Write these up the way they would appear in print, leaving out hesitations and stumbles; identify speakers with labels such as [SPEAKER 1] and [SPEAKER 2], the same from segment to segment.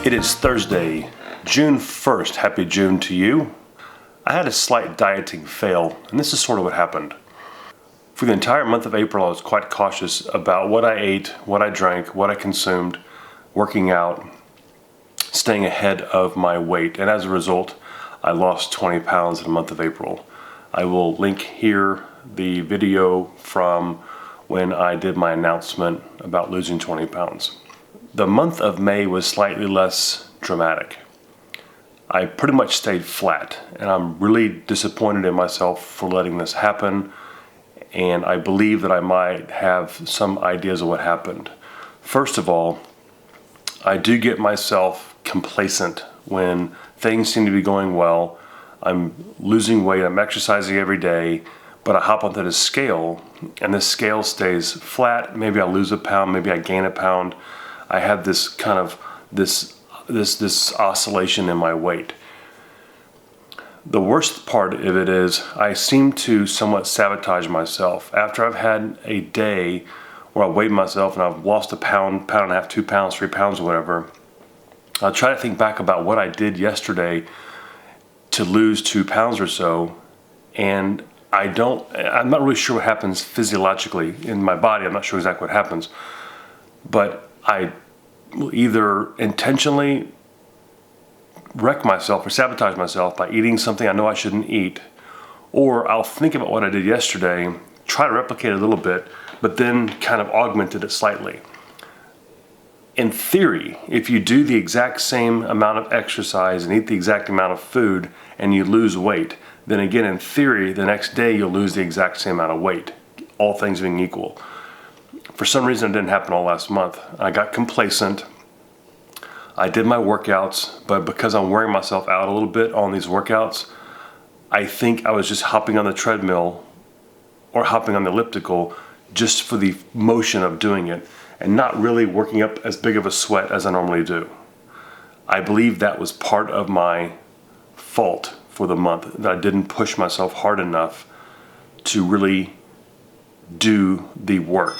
[SPEAKER 1] It is Thursday, June 1st. Happy June to you. I had a slight dieting fail, and this is sort of what happened. For the entire month of April, I was quite cautious about what I ate, what I drank, what I consumed, working out, staying ahead of my weight, and as a result, I lost 20 pounds in the month of April. I will link here the video from when I did my announcement about losing 20 pounds. The month of May was slightly less dramatic. I pretty much stayed flat, and I'm really disappointed in myself for letting this happen, and I believe that I might have some ideas of what happened. First of all, I do get myself complacent when things seem to be going well. I'm losing weight, I'm exercising every day, but I hop onto the scale, and the scale stays flat. Maybe I lose a pound, maybe I gain a pound. I have this kind of this oscillation in my weight. The worst part of it is I seem to somewhat sabotage myself. After I've had a day where I weighed myself and I've lost a pound, pound and a half, 2 pounds, 3 pounds, or whatever, I'll try to think back about what I did yesterday to lose 2 pounds or so, and I'm not really sure what happens physiologically in my body. I'm not sure exactly what happens, but I will either intentionally wreck myself or sabotage myself by eating something I know I shouldn't eat, or I'll think about what I did yesterday, try to replicate it a little bit, but then kind of augmented it slightly. In theory, if you do the exact same amount of exercise and eat the exact amount of food and you lose weight, then again, in theory, the next day you'll lose the exact same amount of weight, all things being equal. For some reason, it didn't happen all last month. I got complacent. I did my workouts, but because I'm wearing myself out a little bit on these workouts, I think I was just hopping on the treadmill or hopping on the elliptical just for the motion of doing it and not really working up as big of a sweat as I normally do. I believe that was part of my fault for the month, that I didn't push myself hard enough to really do the work.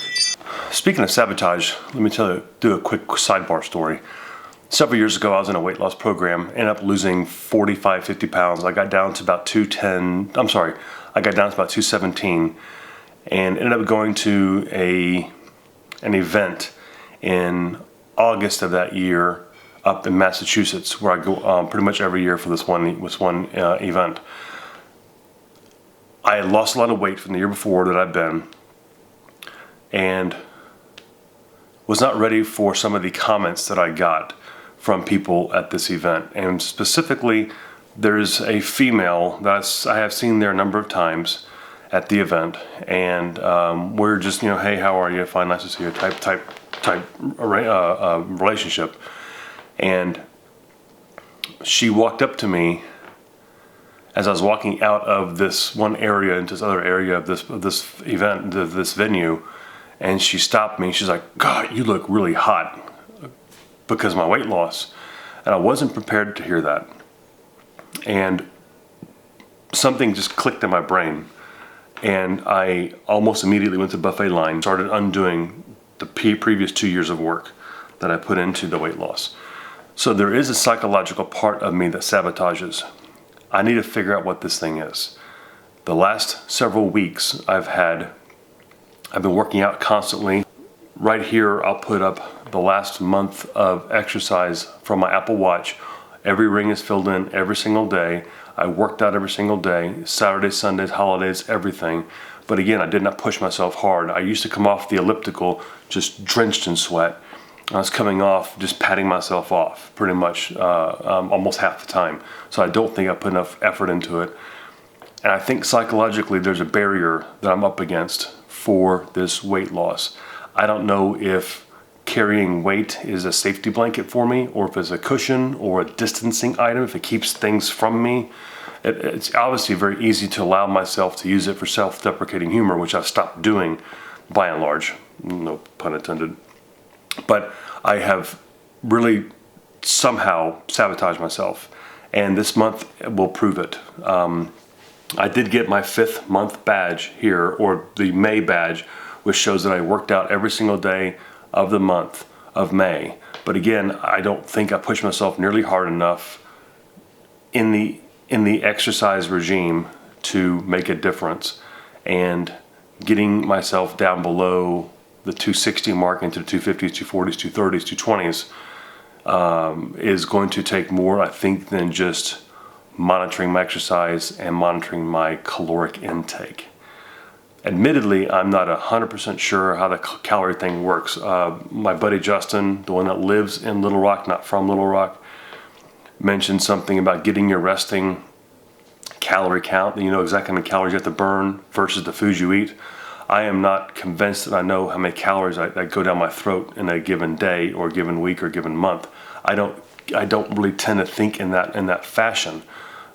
[SPEAKER 1] Speaking of sabotage, let me do a quick sidebar story. Several years ago, I was in a weight loss program, ended up losing 45, 50 pounds. I got down to about 217, and ended up going to an event in August of that year up in Massachusetts, where I go pretty much every year for this one event. I had lost a lot of weight from the year before that I'd been, and was not ready for some of the comments that I got from people at this event. And specifically, there's a female that I have seen there a number of times at the event, and we're just, hey, how are you? Fine, nice to see you, type relationship. And she walked up to me as I was walking out of this one area into this other area of this event, this venue, and she stopped me. She's like, "God, you look really hot," because of my weight loss. And I wasn't prepared to hear that. And something just clicked in my brain. And I almost immediately went to the buffet line, started undoing the previous 2 years of work that I put into the weight loss. So there is a psychological part of me that sabotages. I need to figure out what this thing is. The last several weeks I've been working out constantly. Right here, I'll put up the last month of exercise from my Apple Watch. Every ring is filled in every single day. I worked out every single day, Saturdays, Sundays, holidays, everything. But again, I did not push myself hard. I used to come off the elliptical just drenched in sweat. I was coming off just patting myself off pretty much almost half the time. So I don't think I put enough effort into it. And I think psychologically there's a barrier that I'm up against for this weight loss. I don't know if carrying weight is a safety blanket for me, or if it's a cushion or a distancing item, if it keeps things from me. It's obviously very easy to allow myself to use it for self-deprecating humor, which I've stopped doing by and large, no pun intended. But I have really somehow sabotaged myself, and this month will prove it. I did get my 5th month badge here, or the May badge, which shows that I worked out every single day of the month of May. But again, I don't think I pushed myself nearly hard enough in the exercise regime to make a difference. And getting myself down below the 260 mark into the 250s, 240s, 230s, 220s is going to take more, I think, than just monitoring my exercise and monitoring my caloric intake. Admittedly, I'm not 100% sure how the calorie thing works. My buddy Justin, the one that lives in Little Rock, not from Little Rock, mentioned something about getting your resting calorie count. You know exactly how many calories you have to burn versus the foods you eat. I am not convinced that I know how many calories that go down my throat in a given day or given week or given month. I don't really tend to think in that fashion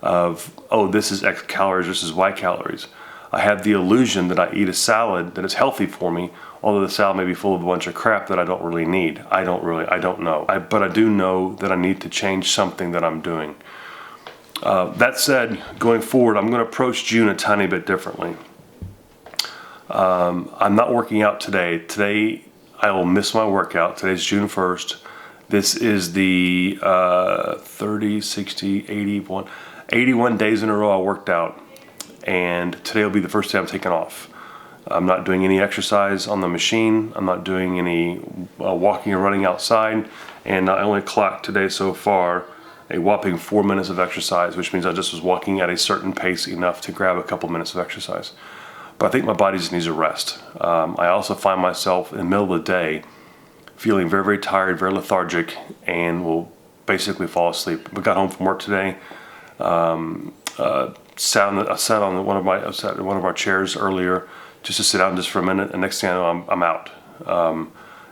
[SPEAKER 1] of, oh, this is X calories, this is Y calories. I have the illusion that I eat a salad that is healthy for me, although the salad may be full of a bunch of crap that I don't really need. I don't know. But I do know that I need to change something that I'm doing. That said, going forward, I'm going to approach June a tiny bit differently. I'm not working out today. Today, I will miss my workout. Today's June 1st. This is the 30, 60, 81 days in a row I worked out. And today will be the first day I'm taking off. I'm not doing any exercise on the machine. I'm not doing any walking or running outside. And I only clocked today so far a whopping 4 minutes of exercise, which means I just was walking at a certain pace enough to grab a couple minutes of exercise. But I think my body just needs a rest. I also find myself in the middle of the day feeling very, very tired, very lethargic, and will basically fall asleep. We got home from work today. Sat on one of our chairs earlier just to sit down just for a minute, and next thing I know, I'm out.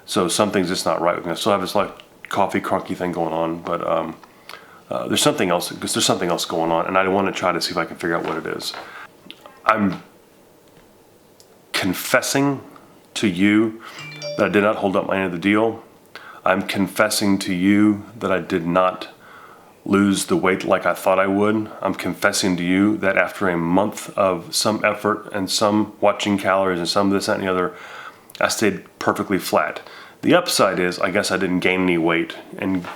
[SPEAKER 1] So something's just not right with me. I still have this like coffee crunky thing going on, but there's something else going on, and I want to try to see if I can figure out what it is. I'm confessing to you that I did not hold up my end of the deal. I'm confessing to you that I did not lose the weight like I thought I would. I'm confessing to you that after a month of some effort and some watching calories and some this, that, and the other, I stayed perfectly flat. The upside is, I guess I didn't gain any weight and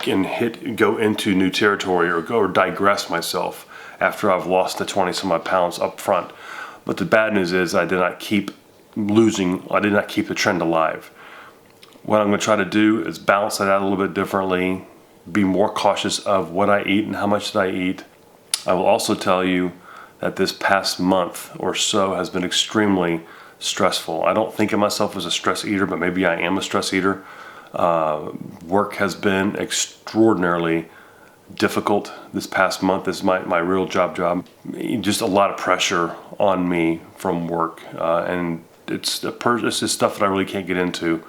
[SPEAKER 1] go into new territory or digress myself after I've lost the 20 some odd pounds up front. But the bad news is I did not keep the trend alive. What I'm going to try to do is balance that out a little bit differently, be more cautious of what I eat and how much that I eat. I will also tell you that this past month or so has been extremely stressful. I don't think of myself as a stress eater, but maybe I am a stress eater. Work has been extraordinarily difficult this past month. This is my real job. Just a lot of pressure on me from work, and it's just stuff that I really can't get into.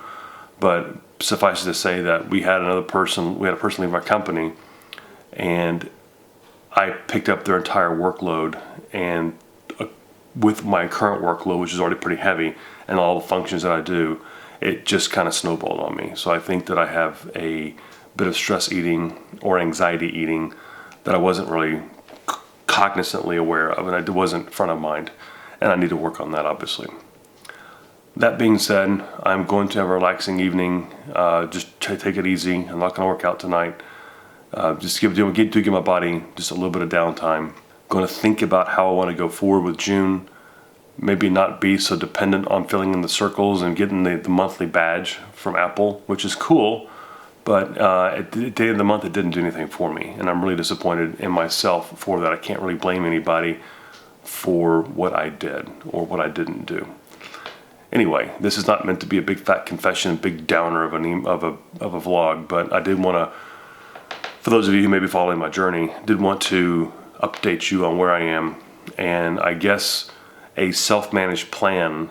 [SPEAKER 1] But suffice it to say that we had a person leave our company, and I picked up their entire workload, and with my current workload, which is already pretty heavy, and all the functions that I do, it just kind of snowballed on me. So I think that I have a bit of stress eating or anxiety eating that I wasn't really cognizantly aware of, and it wasn't front of mind, and I need to work on that, obviously. That being said, I'm going to have a relaxing evening. Just take it easy. I'm not going to work out tonight. Just give my body just a little bit of downtime. Going to think about how I want to go forward with June. Maybe not be so dependent on filling in the circles and getting the monthly badge from Apple, which is cool. But at the end of the month, it didn't do anything for me. And I'm really disappointed in myself for that. I can't really blame anybody for what I did or what I didn't do. Anyway, this is not meant to be a big fat confession, big downer of a vlog, but I did want to, for those of you who may be following my journey, did want to update you on where I am. And I guess a self-managed plan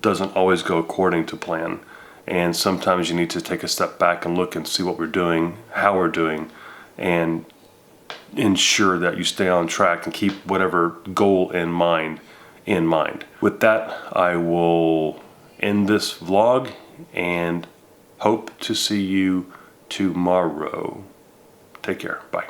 [SPEAKER 1] doesn't always go according to plan. And sometimes you need to take a step back and look and see what we're doing, how we're doing, and ensure that you stay on track and keep whatever goal in mind. With that, I will end this vlog and hope to see you tomorrow. Take care. Bye.